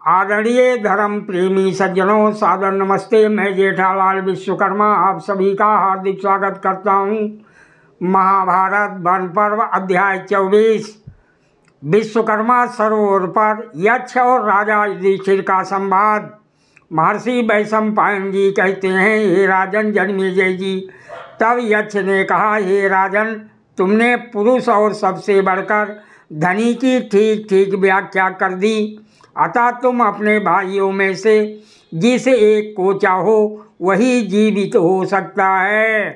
आदरणीय धर्म प्रेमी सज्जनों, सादर नमस्ते। मैं जेठालाल विश्वकर्मा आप सभी का हार्दिक स्वागत करता हूँ। महाभारत वन पर्व अध्याय 24 विश्वकर्मा सरोवर पर यक्ष और राजा युधिष्ठिर का संवाद। महर्षि वैशंपायन जी कहते हैं, हे राजन जन्मेजय जी। तब यक्ष ने कहा, हे राजन, तुमने पुरुष और सबसे बढ़कर धनी की ठीक ठीक व्याख्या कर दी। अतः तुम अपने भाइयों में से जिस एक को चाहो वही जीवित हो सकता है।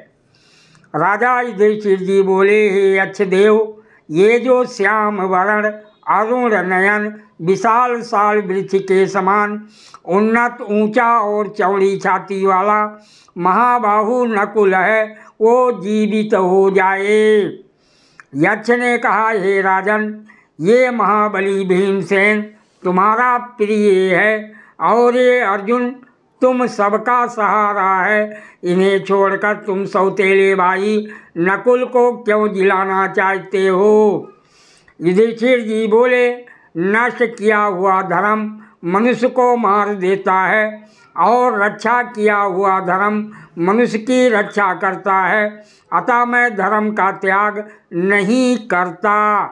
राजा युधिष्ठिर जी बोले, हे यक्ष देव, ये जो श्याम वर्ण अरुण नयन विशाल साल वृक्ष के समान उन्नत ऊंचा और चौड़ी छाती वाला महाबाहु नकुल है, वो जीवित हो जाए। यक्ष ने कहा, हे राजन, ये महाबली भीमसेन तुम्हारा प्रिय है और ये अर्जुन तुम सबका सहारा है। इन्हें छोड़कर तुम सौतेले भाई नकुल को क्यों जिलाना चाहते हो? युधिष्ठिर जी बोले, नष्ट किया हुआ धर्म मनुष्य को मार देता है और रक्षा किया हुआ धर्म मनुष्य की रक्षा करता है। अतः मैं धर्म का त्याग नहीं करता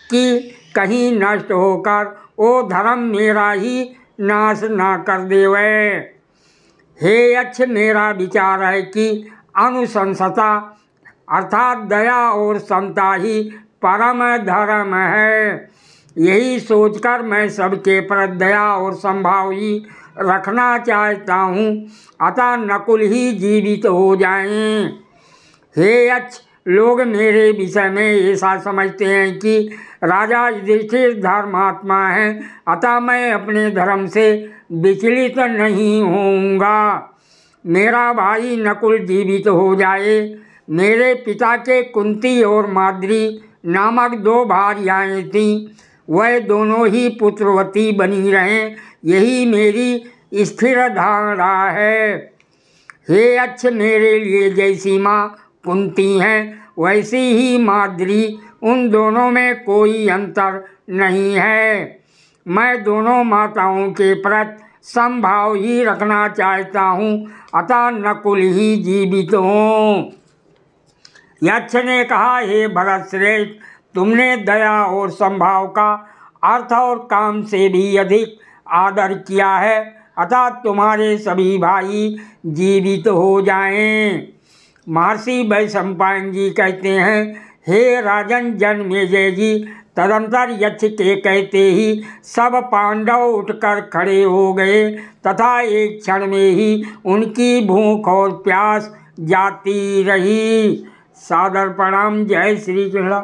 कि कहीं नष्ट होकर वो धर्म मेरा ही नाश ना कर देवे। हे यक्ष, मेरा विचार है कि अनुशंसता अर्थात दया और समता ही परम धर्म है। यही सोचकर मैं सबके प्रति दया और संभाव ही रखना चाहता हूँ। अतः नकुल ही जीवित हो जाएं। हे यक्ष, लोग मेरे विषय में ऐसा समझते हैं कि राजा युधिष्ठिर धर्मात्मा है, अतः मैं अपने धर्म से विचलित नहीं होऊंगा। मेरा भाई नकुल जीवित हो जाए। मेरे पिता के कुंती और माद्री नामक 2 भार्याएं थीं, वह दोनों ही पुत्रवती बनी रहें, यही मेरी स्थिर धारणा है। हे यक्ष, मेरे लिए जैसी माँ कुंती हैं वैसी ही माद्री, उन दोनों में कोई अंतर नहीं है। मैं दोनों माताओं के प्रति समभाव ही रखना चाहता हूँ, अतः नकुल ही जीवित हों। यक्ष ने कहा, हे भरतश्रेष्ठ, तुमने दया और समभाव का अर्थ और काम से भी अधिक आदर किया है, अतः तुम्हारे सभी भाई जीवित हो जाएं। महर्षि वैशंपायन जी कहते हैं, हे राजन जन्मेजय जी। तदंतर यक्ष के कहते ही सब पांडव उठकर खड़े हो गए तथा एक क्षण में ही उनकी भूख और प्यास जाती रही। सादर प्रणाम। जय श्री कृष्ण।